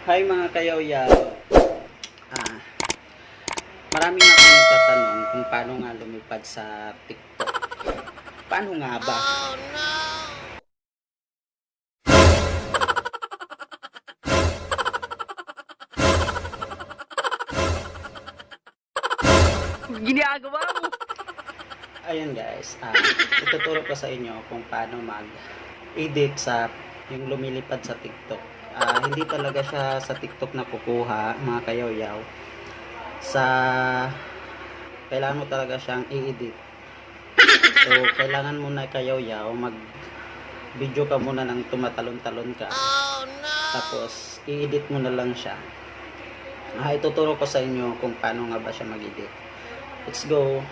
Hi mga kayaw-yaw. Ah, marami nga akong nagtatanong kung paano nga lumipad sa TikTok. Paano nga ba? Ginagawa mo. Ayun guys, ituturo ko sa inyo kung paano mag-edit sa yung lumilipad sa TikTok. Hindi talaga siya sa TikTok na kukuha mga kayaw-yaw. Sa kailangan mo talaga siyang i-edit. So, kailangan mo na kayaw-yaw video ka muna ng tumatalon-talon ka. Tapos, i-edit mo na lang siya. Ituturo ko sa inyo kung paano nga ba siya mag-edit. Let's go!